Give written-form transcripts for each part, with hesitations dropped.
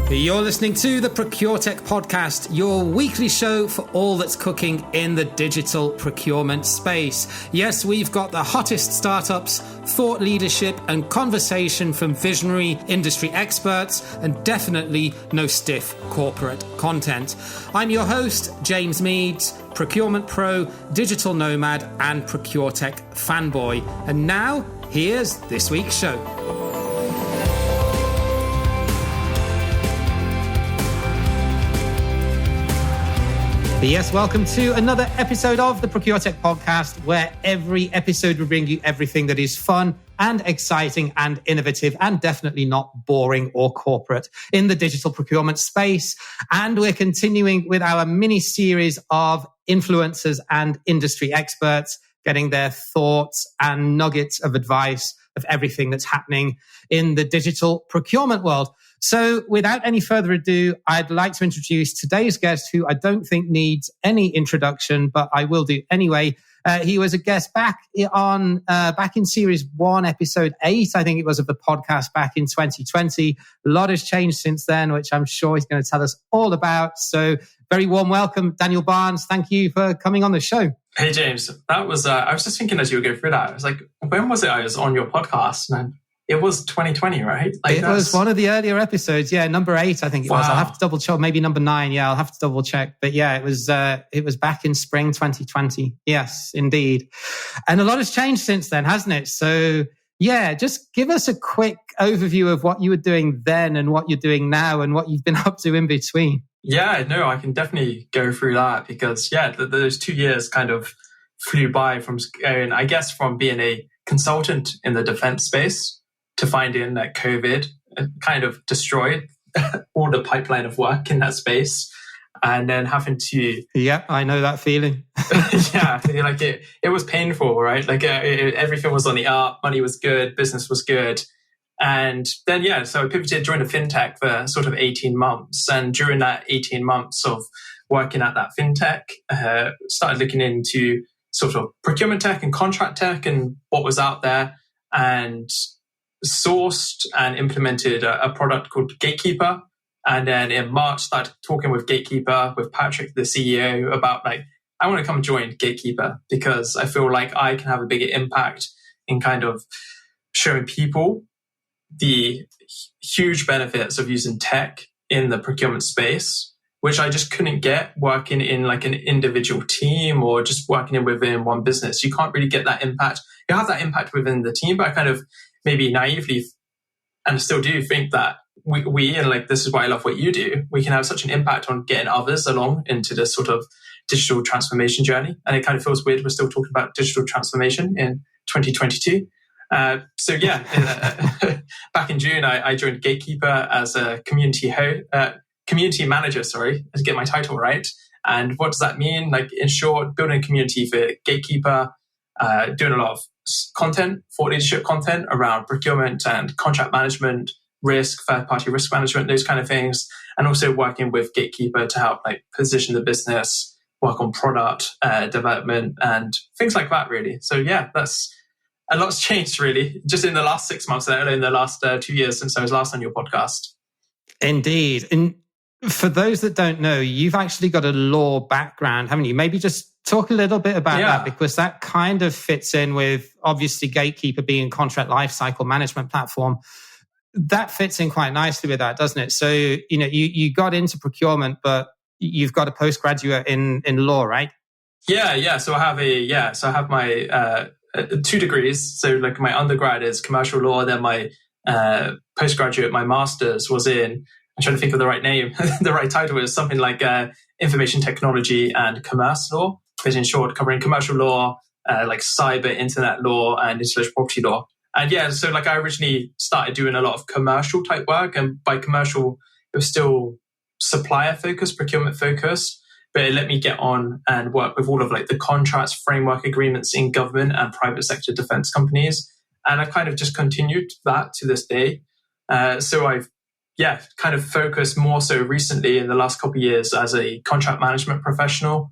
You're listening to the Procuretech Podcast, your weekly show for all that's cooking in the digital procurement space. Yes, we've got the hottest startups, thought leadership, and conversation from visionary industry experts, and definitely no stiff corporate content. I'm your host, James Meads, procurement pro, digital nomad, and Procuretech fanboy. And now, here's this week's show. Yes, welcome to another episode of the Procuretech Podcast, where every episode will bring you everything that is fun and exciting and innovative and definitely not boring or corporate in the digital procurement space. And we're continuing with our mini-series of influencers and industry experts, getting their thoughts and nuggets of advice of everything that's happening in the digital procurement world. So without any further ado, I'd like to introduce today's guest, who I don't think needs any introduction, but I will do anyway. He was a guest back in Series 1, Episode 8, I think it was, of the podcast back in 2020. A lot has changed since then, which I'm sure he's going to tell us all about. So very warm welcome, Daniel Barnes. Thank you for coming on the show. Hey, James. That was, I was just thinking as you were going through that, I was like, when was it I was on your podcast? And it was 2020, right? It was one of the earlier episodes. Yeah, number 8, I think it was. I'll have to double check. Maybe number 9. Yeah, I'll have to double check. But yeah, it was back in spring 2020. Yes, indeed. And a lot has changed since then, hasn't it? So yeah, just give us a quick overview of what you were doing then and what you're doing now and what you've been up to in between. Yeah, no, I can definitely go through that because, yeah, those 2 years kind of flew by from being a consultant in the defense space to finding that COVID kind of destroyed all the pipeline of work in that space. And then having to... Yeah, I know that feeling. Yeah, like it was painful, right? Like everything was on the up, money was good, business was good. And then, yeah, so I pivoted, joined a fintech for sort of 18 months. And during that 18 months of working at that fintech, started looking into sort of procurement tech and contract tech and what was out there, and sourced and implemented a product called Gatekeeper. And then in March, started talking with Gatekeeper, with Patrick, the CEO, about like, I want to come join Gatekeeper because I feel like I can have a bigger impact in kind of showing people the huge benefits of using tech in the procurement space, which I just couldn't get working in like an individual team or just working within one business. You can't really get that impact. You have that impact within the team, but I kind of maybe naively, and still do, think that we and like, this is why I love what you do, we can have such an impact on getting others along into this sort of digital transformation journey. And it kind of feels weird we're still talking about digital transformation in 2022. So yeah, back in June, I joined Gatekeeper as a community manager, to get my title right. And what does that mean? Like, in short, building a community for Gatekeeper, doing a lot of content, thought leadership content around procurement and contract management, risk, third-party risk management, those kind of things. And also working with Gatekeeper to help like position the business, work on product development and things like that, really. So yeah, that's a lot's changed really just in the last 6 months, let alone in the last 2 years since I was last on your podcast. Indeed. And for those that don't know, you've actually got a law background, haven't you? Maybe just talk a little bit about that, because that kind of fits in with obviously Gatekeeper being a contract lifecycle management platform. That fits in quite nicely with that, doesn't it? So, you know, you got into procurement, but you've got a postgraduate in law, right? Yeah. So I have my 2 degrees. So like my undergrad is commercial law, then my postgraduate, my master's was in, I'm trying to think of the right name. The right title is something like information technology and commerce law, but in short, covering commercial law, like cyber, internet law, and intellectual property law. And yeah, so like I originally started doing a lot of commercial type work, and by commercial, it was still supplier focused, procurement focused, but it let me get on and work with all of like the contracts, framework agreements in government and private sector defense companies. And I've kind of just continued that to this day. So I've kind of focused more so recently in the last couple of years as a contract management professional,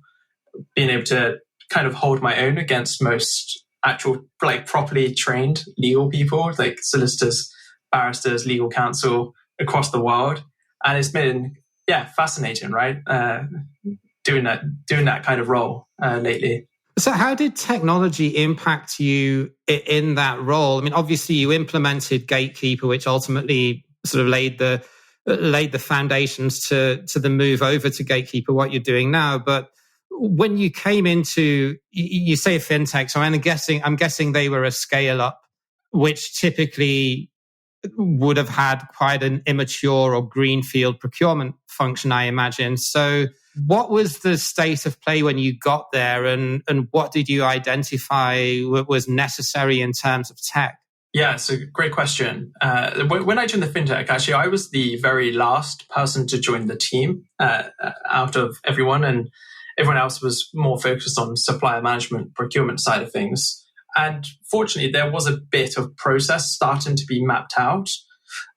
being able to kind of hold my own against most actual like properly trained legal people like solicitors, barristers, legal counsel across the world. And it's been, fascinating, right? Doing that kind of role lately. So how did technology impact you in that role? I mean, obviously you implemented Gatekeeper, which ultimately sort of laid the foundations to the move over to Gatekeeper, what you're doing now. But when you came into, you say a fintech, so I'm guessing they were a scale up, which typically would have had quite an immature or greenfield procurement function, I imagine. So what was the state of play when you got there, and what did you identify was necessary in terms of tech? Yeah, it's a great question. When I joined the fintech, actually, I was the very last person to join the team out of everyone, and everyone else was more focused on supplier management, procurement side of things. And fortunately, there was a bit of process starting to be mapped out.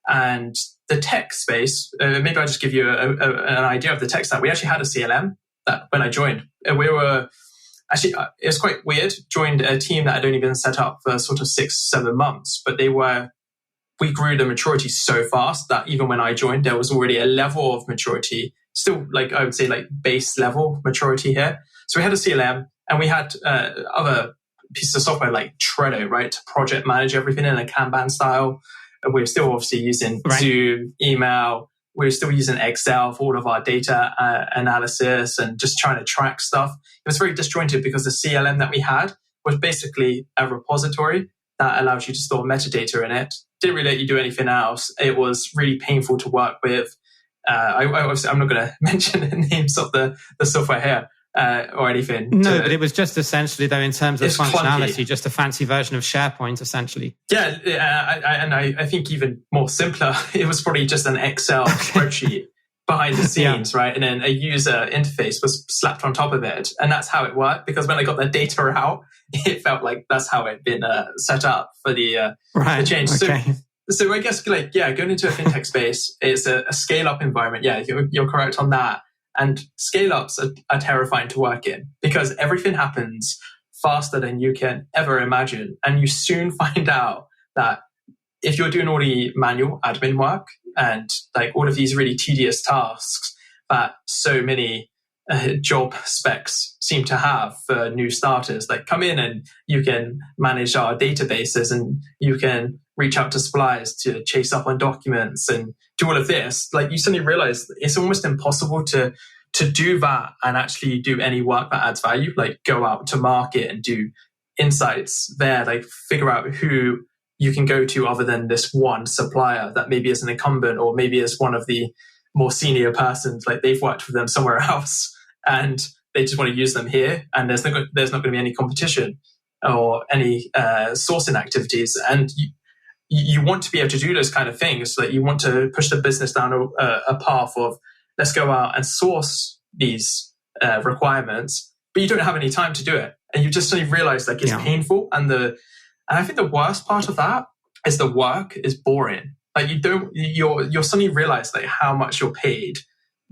And the tech space, maybe I'll just give you an idea of the tech stack. We actually had a CLM that when I joined. We were actually, it was quite weird. Joined a team that had only been set up for sort of 6-7 months, but we grew the maturity so fast that even when I joined, there was already a level of maturity, still I would say base level maturity here. So we had a CLM and we had other pieces of software like Trello, right, to project manage everything in a Kanban style. We're still obviously using Zoom, email. We're still using Excel for all of our data analysis and just trying to track stuff. It was very disjointed because the CLM that we had was basically a repository that allows you to store metadata in it. Didn't really let you do anything else. It was really painful to work with. I'm not going to mention the names of the software here. Or anything. No, but it was just essentially, though, in terms of functionality, clunky. Just a fancy version of SharePoint, essentially. Yeah, I think even more simpler, it was probably just an Excel spreadsheet behind the scenes, right? And then a user interface was slapped on top of it. And that's how it worked, because when I got the data out, it felt like that's how it had been set up for the change. Okay. So I guess, going into a fintech space, it's a scale-up environment. Yeah, you're correct on that. And scale-ups are terrifying to work in because everything happens faster than you can ever imagine. And you soon find out that if you're doing all the manual admin work and all of these really tedious tasks that so many job specs seem to have for new starters, come in and you can manage our databases and you can reach out to suppliers to chase up on documents and do all of this, you suddenly realize it's almost impossible to do that and actually do any work that adds value, go out to market and do insights there, figure out who you can go to other than this one supplier that maybe is an incumbent or maybe is one of the more senior persons, they've worked with them somewhere else and they just want to use them here, and there's not going to be any competition or any sourcing activities. And you want to be able to do those kind of things. You want to push the business down a path of, let's go out and source these requirements, but you don't have any time to do it. And you just suddenly realize it's painful. And I think the worst part of that is the work is boring. You'll suddenly realize how much you're paid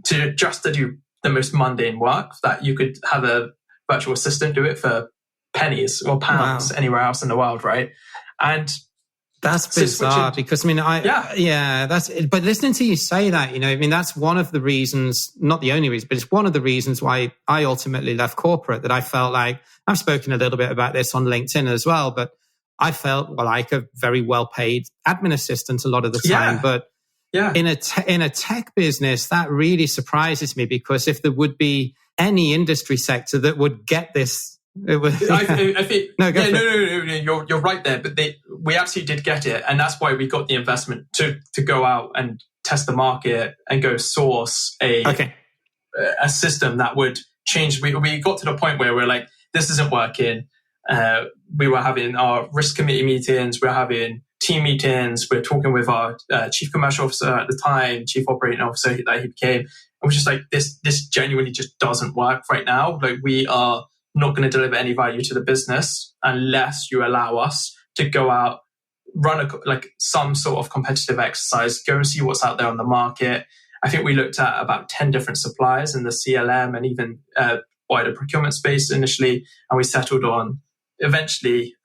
to do the most mundane work that you could have a virtual assistant do it for pennies or pounds anywhere else in the world, right? And that's bizarre because but listening to you say that, that's one of the reasons, not the only reason, but it's one of the reasons why I ultimately left corporate, that I felt like, I've spoken a little bit about this on LinkedIn as well, but I felt like a very well-paid admin assistant a lot of the time. But in a tech business, that really surprises me, because if there would be any industry sector that would get this, I think no, you're right there, but we absolutely did get it, and that's why we got the investment to go out and test the market and go source a system that would change. We got to the point where we're like, this isn't working. We were having our risk committee meetings, we're having team meetings, we're talking with our chief commercial officer at the time, chief operating officer that he became, and we're just like, this genuinely just doesn't work right now. We are not going to deliver any value to the business unless you allow us to go out, run some sort of competitive exercise, go and see what's out there on the market. I think we looked at about 10 different suppliers in the CLM and even wider procurement space initially, and we settled on eventually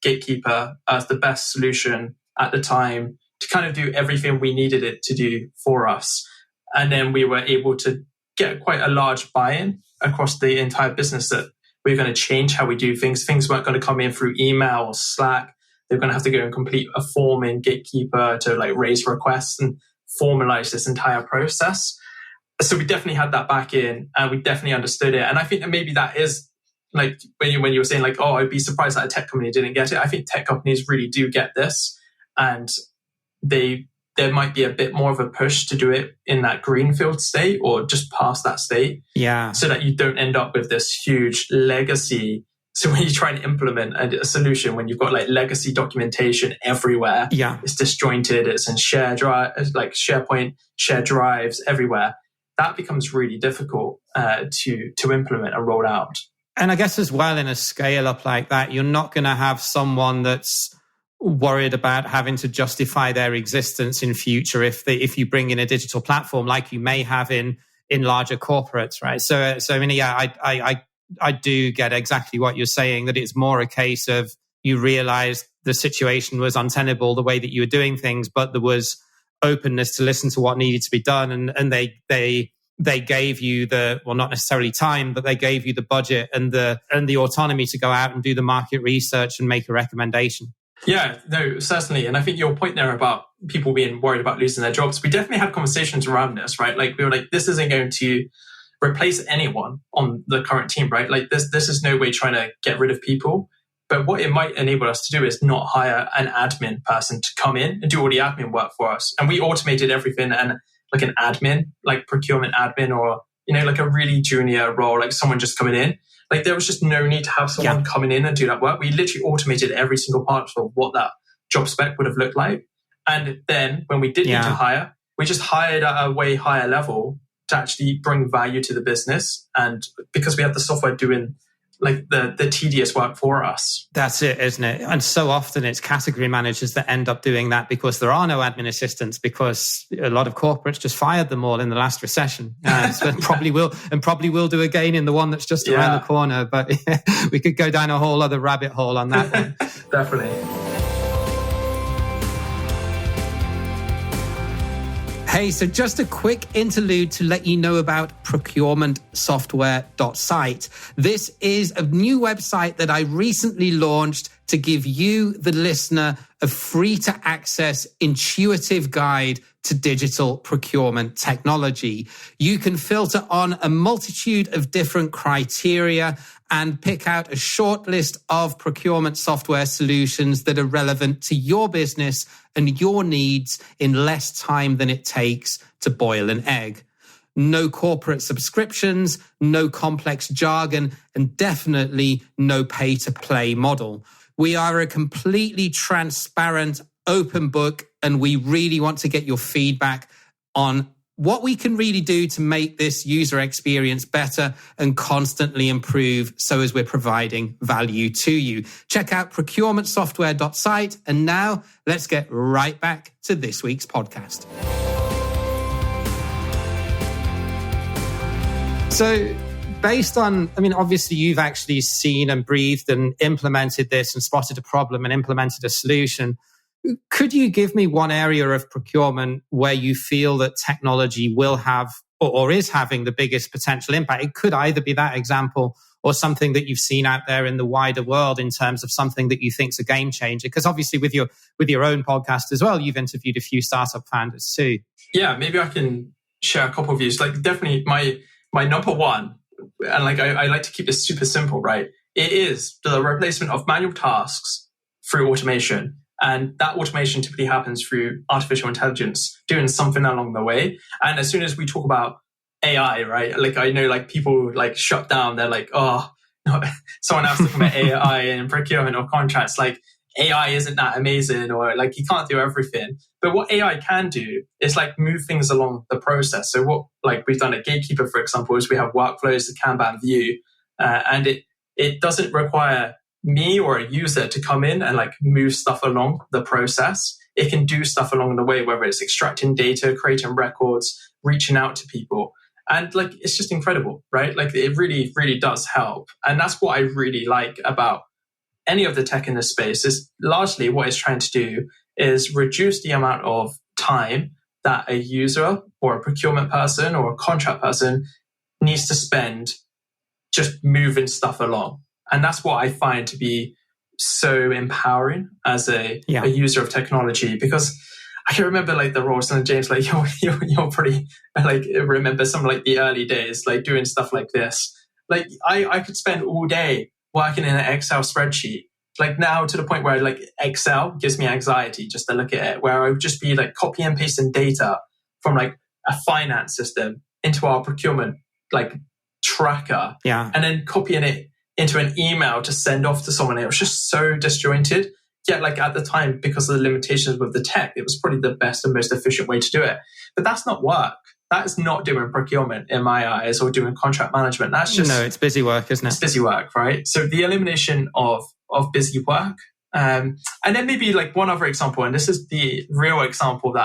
Gatekeeper as the best solution at the time to kind of do everything we needed it to do for us. And then we were able to get quite a large buy-in across the entire business that we're going to change how we do things. Things weren't going to come in through email or Slack. They're going to have to go and complete a form in Gatekeeper to like raise requests and formalize this entire process. So we definitely had that back in, and we definitely understood it. And I think that maybe that is like when you were saying like, oh, I'd be surprised that a tech company didn't get it. I think tech companies really do get this, and there might be a bit more of a push to do it in that greenfield state or just past that state. Yeah. So that you don't end up with this huge legacy. So when you try and implement a solution, when you've got like legacy documentation everywhere, it's disjointed, it's in like SharePoint, shared drives everywhere, that becomes really difficult to implement and roll out. And I guess as well, in a scale up like that, you're not going to have someone that's worried about having to justify their existence in future if you bring in a digital platform like you may have in larger corporates, right? So I mean, I do get exactly what you're saying, that it's more a case of you realize the situation was untenable the way that you were doing things, but there was openness to listen to what needed to be done, and they gave you not necessarily time, but they gave you the budget and the autonomy to go out and do the market research and make a recommendation. Yeah, no, certainly. And I think your point there about people being worried about losing their jobs, we definitely had conversations around this, right? Like we were like, this isn't going to replace anyone on the current team, right? Like this is no way trying to get rid of people. But what it might enable us to do is not hire an admin person to come in and do all the admin work for us. And we automated everything, and like an admin, like procurement admin, or, you know, like a really junior role, like someone just coming in. Like there was just no need to have someone coming in and do that work. We literally automated every single part of what that job spec would have looked like. And then when we did need to hire, we just hired at a way higher level to actually bring value to the business. And because we had the software doing like the tedious work for us. That's it, isn't it? And so often it's category managers that end up doing that because there are no admin assistants, because a lot of corporates just fired them all in the last recession. So probably will do again in the one that's just around the corner. But we could go down a whole other rabbit hole on that one. Definitely. Hey, so just a quick interlude to let you know about procurementsoftware.site. This is a new website that I recently launched to give you, the listener, a free-to-access, intuitive guide to digital procurement technology. You can filter on a multitude of different criteria and pick out a short list of procurement software solutions that are relevant to your business and your needs in less time than it takes to boil an egg. No corporate subscriptions, no complex jargon, and definitely no pay-to-play model. We are a completely transparent, open book, and we really want to get your feedback on what we can really do to make this user experience better and constantly improve, so as we're providing value to you. Check out procurementsoftware.site. And now let's get right back to this week's podcast. So based on, I mean, obviously you've actually seen and breathed and implemented this and spotted a problem and implemented a solution. Could you give me one area of procurement where you feel that technology will have or is having the biggest potential impact? It could either be that example or something that you've seen out there in the wider world in terms of something that you think is a game changer. Because obviously with your own podcast as well, you've interviewed a few startup founders too. Yeah, maybe I can share a couple of views. Like definitely my number one, and like I like to keep this super simple, right? It is the replacement of manual tasks through automation. And that automation typically happens through artificial intelligence doing something along the way. And as soon as we talk about AI, right? Like I know like people like shut down. They're like, oh, no, someone else talking about AI in procurement or contracts. Like AI isn't that amazing, or like you can't do everything. But what AI can do is like move things along the process. So what like we've done at Gatekeeper, for example, is we have workflows, the Kanban view, and it doesn't require me or a user to come in and like move stuff along the process. It can do stuff along the way, whether it's extracting data, creating records, reaching out to people. And like, it's just incredible, right? Like it really, really does help. And that's what I really like about any of the tech in this space, is largely what it's trying to do is reduce the amount of time that a user or a procurement person or a contract person needs to spend just moving stuff along. And that's what I find to be so empowering as a user of technology, because I can remember like the Ross and James, like you're pretty like remember some like the early days, like doing stuff like this. Like I could spend all day working in an Excel spreadsheet. Like now to the point where like Excel gives me anxiety just to look at it, where I would just be like copy and pasting data from like a finance system into our procurement like tracker, and then copying it into an email to send off to someone. It was just so disjointed. Yet like at the time, because of the limitations with the tech, it was probably the best and most efficient way to do it. But that's not work. That is not doing procurement in my eyes, or doing contract management. That's just... No, it's busy work, isn't it? It's busy work, right? So the elimination of busy work. And then maybe like one other example, and this is the real example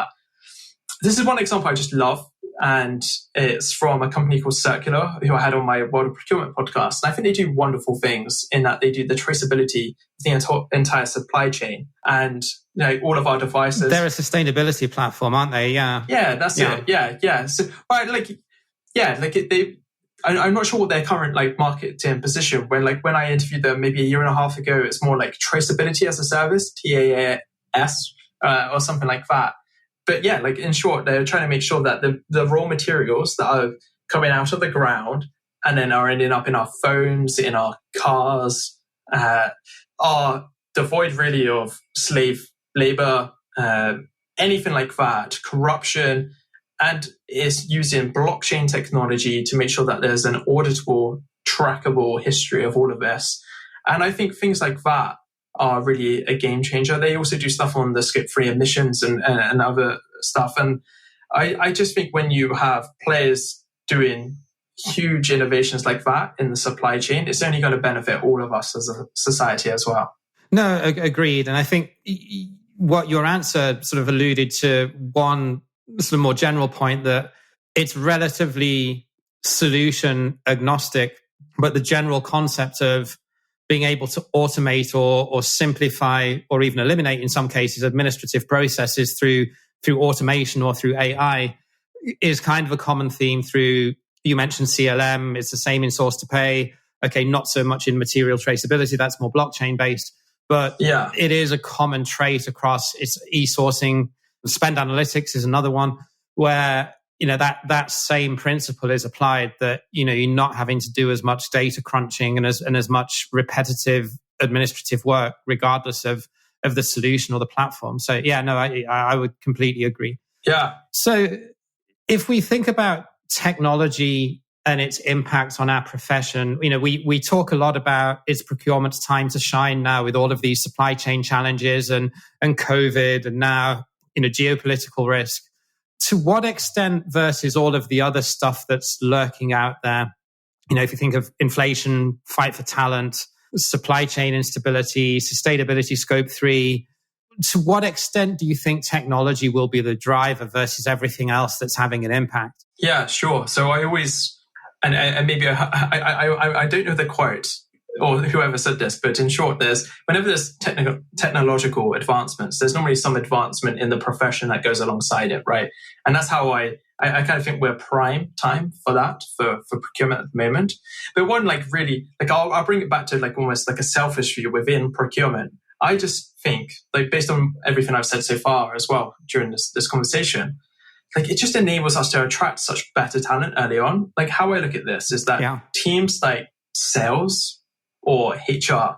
this is one example I just love. And it's from a company called Circular, who I had on my World of Procurement podcast. And I think they do wonderful things in that they do the traceability of the entire supply chain, and all of our devices. They're a sustainability platform, aren't they? Yeah. Yeah, that's it. Yeah. So, right, I'm not sure what their current like marketing position. When I interviewed them maybe a year and a half ago, it's more like traceability as a service, TaaS, or something like that. But yeah, like in short, they're trying to make sure that the raw materials that are coming out of the ground and then are ending up in our phones, in our cars, are devoid really of slave labor, anything like that, corruption, and is using blockchain technology to make sure that there's an auditable, trackable history of all of this. And I think things like that are really a game changer. They also do stuff on the Scope 3 emissions and other stuff. And I just think when you have players doing huge innovations like that in the supply chain, it's only going to benefit all of us as a society as well. No, agreed. And I think what your answer sort of alluded to, one sort of more general point, that it's relatively solution agnostic, but the general concept of being able to automate or simplify or even eliminate, in some cases, administrative processes through automation or through AI is kind of a common theme through, you mentioned CLM, it's the same in source to pay. Okay, not so much in material traceability, that's more blockchain based, but it is a common trait across its e-sourcing. Spend analytics is another one where that same principle is applied, that you're not having to do as much data crunching and as much repetitive administrative work, regardless of the solution or the platform. So I would completely agree. Yeah. So if we think about technology and its impact on our profession, we talk a lot about it's procurement's time to shine now with all of these supply chain challenges and COVID and now geopolitical risk. To what extent, versus all of the other stuff that's lurking out there, if you think of inflation, fight for talent, supply chain instability, sustainability, Scope 3, to what extent do you think technology will be the driver versus everything else that's having an impact? Yeah, sure. So I always, and maybe I don't know the quote or whoever said this, but in short, whenever there's technological advancements, there's normally some advancement in the profession that goes alongside it, right? And that's how I kind of think we're prime time for that, for procurement at the moment. But one really, I'll bring it back to almost like a selfish view within procurement. I just think, based on everything I've said so far as well during this conversation, it just enables us to attract such better talent early on. How I look at this is that teams like sales or HR,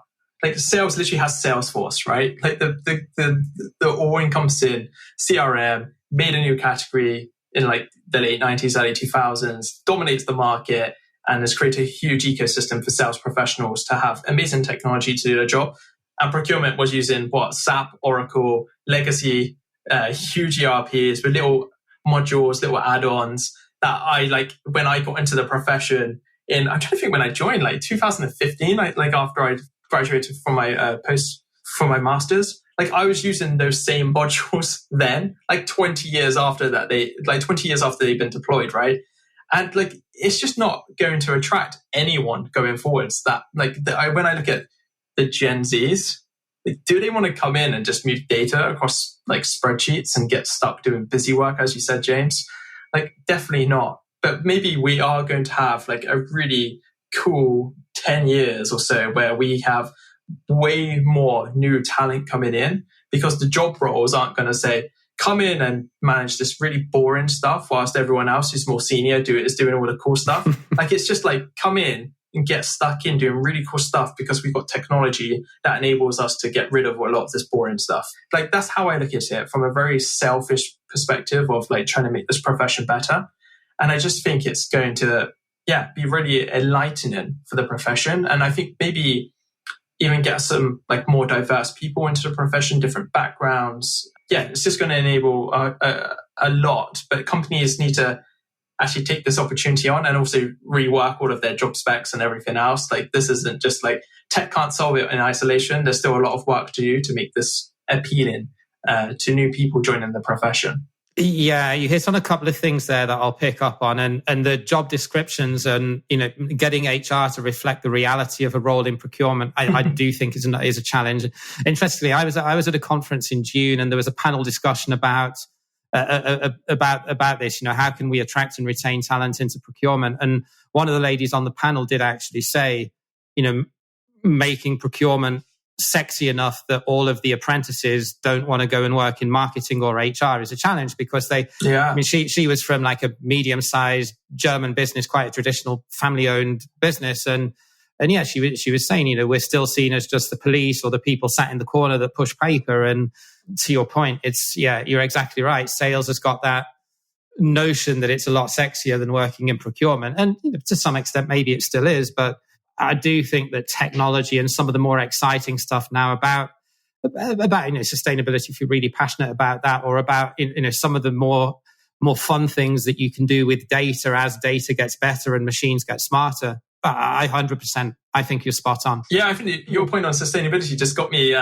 sales literally has Salesforce, right? The all-encompassing CRM made a new category in the late 90s, early 2000s, dominates the market, and has created a huge ecosystem for sales professionals to have amazing technology to do their job. And procurement was using SAP, Oracle, legacy, huge ERPs with little modules, little add-ons that when I got into the profession I'm trying to think when I joined, 2015, after I graduated from my from my master's, I was using those same modules then, 20 years after that, 20 years after they've been deployed, right? And it's just not going to attract anyone going forwards. That when I look at the Gen Zs, Like, do they want to come in and just move data across like spreadsheets and get stuck doing busy work, as you said, James? Like, definitely not. But maybe we are going to have like a really cool 10 years or so where we have way more new talent coming in, because the job roles aren't going to say, come in and manage this really boring stuff whilst everyone else who's more senior is doing all the cool stuff. Like, it's just like, come in and get stuck in doing really cool stuff because we've got technology that enables us to get rid of a lot of this boring stuff. Like, that's how I look at it from a very selfish perspective of like trying to make this profession better. And I just think it's going to, be really enlightening for the profession. And I think maybe even get some like more diverse people into the profession, different backgrounds. Yeah, it's just going to enable a lot. But companies need to actually take this opportunity on and also rework all of their job specs and everything else. Like, this isn't just like tech can't solve it in isolation. There's still a lot of work to do to make this appealing to new people joining the profession. Yeah, you hit on a couple of things there that I'll pick up on, and the job descriptions and, you know, getting HR to reflect the reality of a role in procurement, I do think is a challenge. Interestingly, I was at a conference in June, and there was a panel discussion about this. You know, how can we attract and retain talent into procurement? And one of the ladies on the panel did actually say, you know, making procurement sexy enough that all of the apprentices don't want to go and work in marketing or HR is a challenge, because I mean, she was from like a medium-sized German business, quite a traditional family-owned business. And yeah, she was saying, you know, we're still seen as just the police or the people sat in the corner that push paper. And to your point, you're exactly right. Sales has got that notion that it's a lot sexier than working in procurement. And, you know, to some extent, maybe it still is, but I do think that technology and some of the more exciting stuff now about you know, sustainability, if you're really passionate about that, or about, you know, some of the more fun things that you can do with data as data gets better and machines get smarter. I 100%, I think you're spot on. Yeah, I think your point on sustainability just got me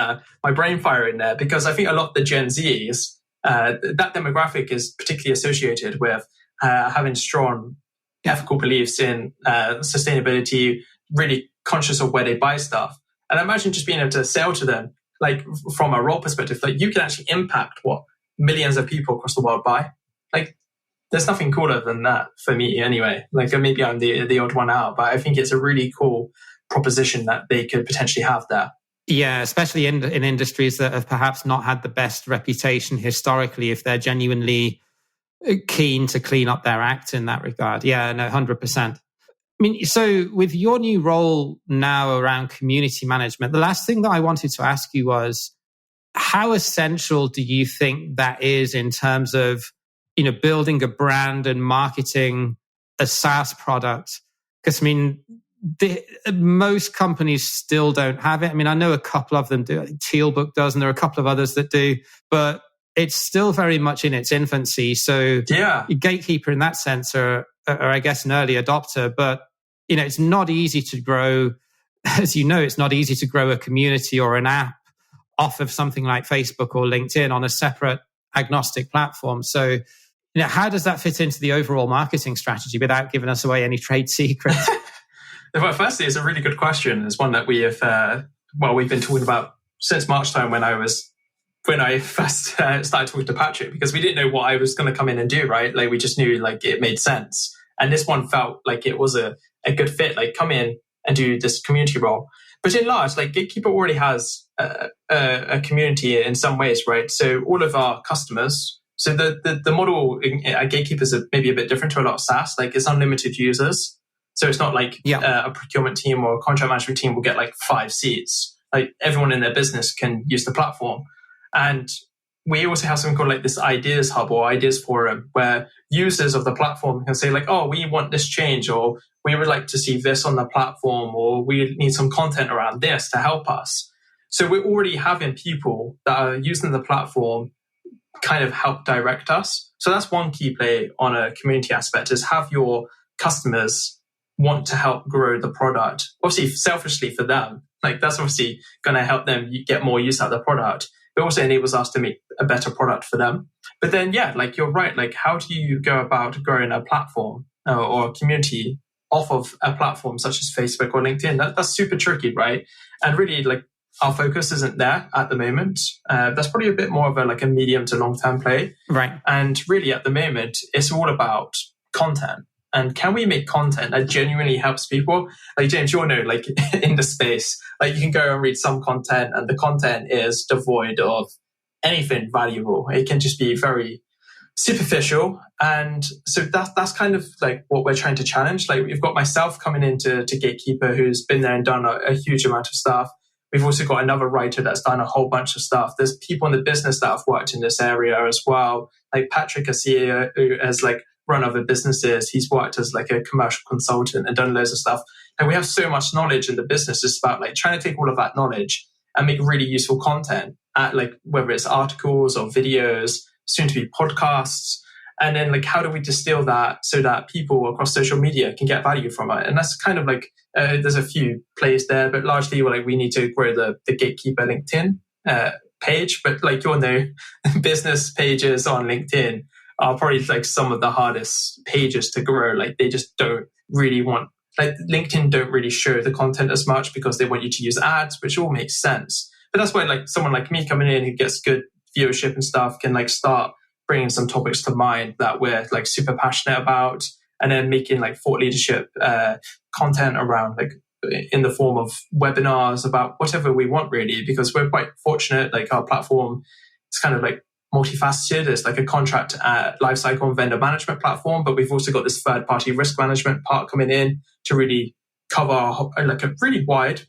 my brain firing there, because I think a lot of the Gen Zs, that demographic is particularly associated with having strong ethical beliefs in sustainability, really conscious of where they buy stuff. And I imagine just being able to sell to them, like from a role perspective, like you can actually impact what millions of people across the world buy. Like, there's nothing cooler than that for me anyway. Like, maybe I'm the odd one out, but I think it's a really cool proposition that they could potentially have there. Yeah, especially in industries that have perhaps not had the best reputation historically, if they're genuinely keen to clean up their act in that regard. Yeah, no, 100%. I mean, so with your new role now around community management, the last thing that I wanted to ask you was, how essential do you think that is in terms of, you know, building a brand and marketing a SaaS product? Because, I mean, most companies still don't have it. I mean, I know a couple of them do. I think Tealbook does, and there are a couple of others that do, but it's still very much in its infancy. So Gatekeeper in that sense are I guess an early adopter, but, you know, it's not easy to grow. As you know, it's not easy to grow a community or an app off of something like Facebook or LinkedIn on a separate agnostic platform. So, you know, how does that fit into the overall marketing strategy without giving us away any trade secrets? Well, firstly, it's a really good question. It's one that we have, we've been talking about since March time when I first started talking to Patrick, because we didn't know what I was going to come in and do, right? Like, we just knew like it made sense. And this one felt like it was a good fit, like come in and do this community role. But in large, like Gatekeeper already has a community in some ways, right? So all of our customers, so the model at Gatekeeper is maybe a bit different to a lot of SaaS, like it's unlimited users. So it's not like a procurement team or a contract management team will get like 5 seats. Like everyone in their business can use the platform. And we also have something called like this ideas hub or ideas forum, where users of the platform can say like, oh, we want this change, or we would like to see this on the platform, or we need some content around this to help us. So we're already having people that are using the platform kind of help direct us. So that's one key play on a community aspect, is have your customers want to help grow the product. Obviously, selfishly for them, like that's obviously going to help them get more use out of the product. It also enables us to make a better product for them. But then, like you're right, like how do you go about growing a platform or a community off of a platform such as Facebook or LinkedIn? That's super tricky, right? And really, like our focus isn't there at the moment. That's probably a bit more of a medium to long term play. Right. And really at the moment, it's all about content. And can we make content that genuinely helps people? Like James, you'll know, like in the space, like you can go and read some content and the content is devoid of anything valuable. It can just be very superficial. And so that's kind of like what we're trying to challenge. Like we've got myself coming into Gatekeeper, who's been there and done a huge amount of stuff. We've also got another writer that's done a whole bunch of stuff. There's people in the business that have worked in this area as well. Like Patrick, a CEO who has like run other businesses. He's worked as like a commercial consultant and done loads of stuff. And we have so much knowledge in the business. It's about like trying to take all of that knowledge and make really useful content at like whether it's articles or videos, soon to be podcasts. And then like how do we distill that so that people across social media can get value from it? And that's kind of like there's a few plays there, but largely like we need to grow the Gatekeeper LinkedIn page. But like you'll know, business pages on LinkedIn are probably like some of the hardest pages to grow. Like they just don't really want, like LinkedIn don't really show the content as much because they want you to use ads, which all makes sense. But that's why like someone like me coming in who gets good viewership and stuff can like start bringing some topics to mind that we're like super passionate about, and then making like thought leadership content around like in the form of webinars about whatever we want really, because we're quite fortunate. Like our platform is kind of like multifaceted. It's like a contract lifecycle and vendor management platform, but we've also got this third-party risk management part coming in to really cover like a really wide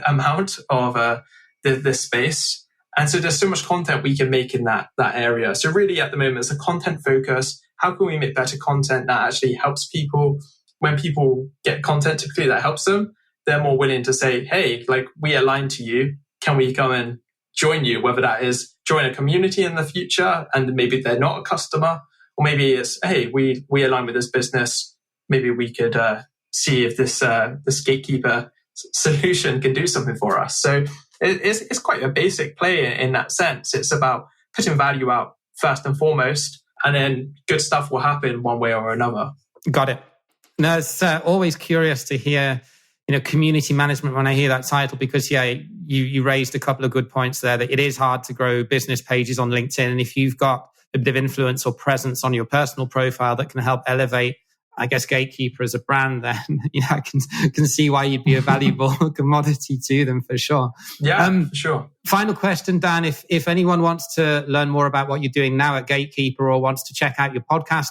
amount of this space. And so there's so much content we can make in that area. So really at the moment, it's a content focus. How can we make better content that actually helps people? When people get content typically that helps them, they're more willing to say, hey, like we align to you. Can we come and join you? Whether that is join a community in the future and maybe they're not a customer, or maybe it's, hey, we align with this business. Maybe we could see if this Gatekeeper solution can do something for us. So it's quite a basic play in that sense. It's about putting value out first and foremost, and then good stuff will happen one way or another. Got it. No, it's always curious to hear, community management when I hear that title, because you raised a couple of good points there, that it is hard to grow business pages on LinkedIn. And if you've got a bit of influence or presence on your personal profile that can help elevate, I guess, Gatekeeper as a brand, then I can see why you'd be a valuable commodity to them for sure. Yeah, for sure. Final question, Dan. If anyone wants to learn more about what you're doing now at Gatekeeper or wants to check out your podcast,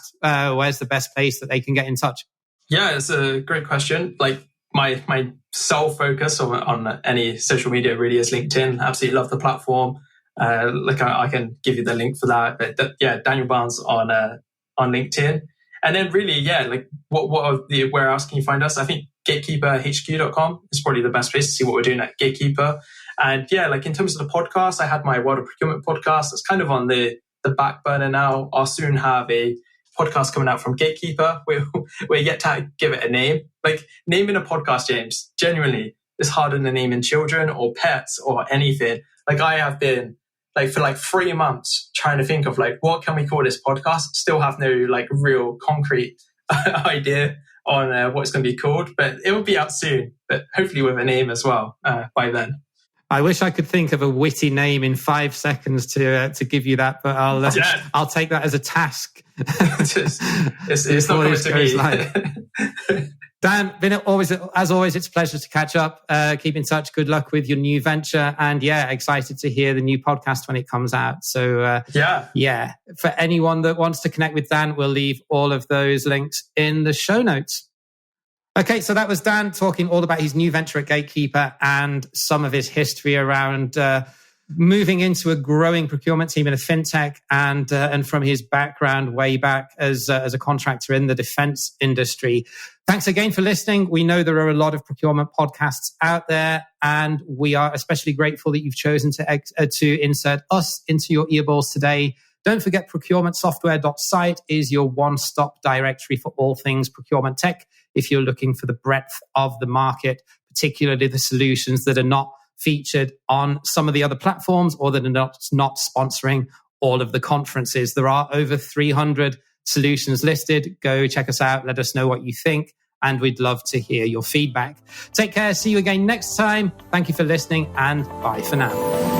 where's the best place that they can get in touch? Yeah, it's a great question. Like my sole focus on any social media really is LinkedIn. Absolutely love the platform. I can give you the link for that. But Daniel Barnes on LinkedIn. And then really, like where else can you find us? I think gatekeeperhq.com is probably the best place to see what we're doing at Gatekeeper. And like in terms of the podcast, I had my World of Procurement podcast. It's kind of on the back burner now. I'll soon have a podcast coming out from Gatekeeper. We're yet to give it a name. Like naming a podcast, James, genuinely is harder than naming children or pets or anything. Like I have been for 3 months trying to think of what can we call this podcast. Still have no real concrete idea on what it's going to be called, but it will be out soon, but hopefully with a name as well by then. I wish I could think of a witty name in 5 seconds to give you that, but I'll take that as a task. it's not coming to me. Dan, as always, it's a pleasure to catch up. Keep in touch. Good luck with your new venture. And excited to hear the new podcast when it comes out. So for anyone that wants to connect with Dan, we'll leave all of those links in the show notes. Okay, so that was Dan talking all about his new venture at Gatekeeper and some of his history around moving into a growing procurement team in a fintech, and from his background way back as a contractor in the defense industry. Thanks again for listening. We know there are a lot of procurement podcasts out there, and we are especially grateful that you've chosen to insert us into your earballs today. Don't forget, procurementsoftware.site is your one-stop directory for all things procurement tech. If you're looking for the breadth of the market, particularly the solutions that are not featured on some of the other platforms or that are not sponsoring all of the conferences. There are over 300 solutions listed. Go check us out. Let us know what you think. and we'd love to hear your feedback. Take care. See you again next time. Thank you for listening, and bye for now.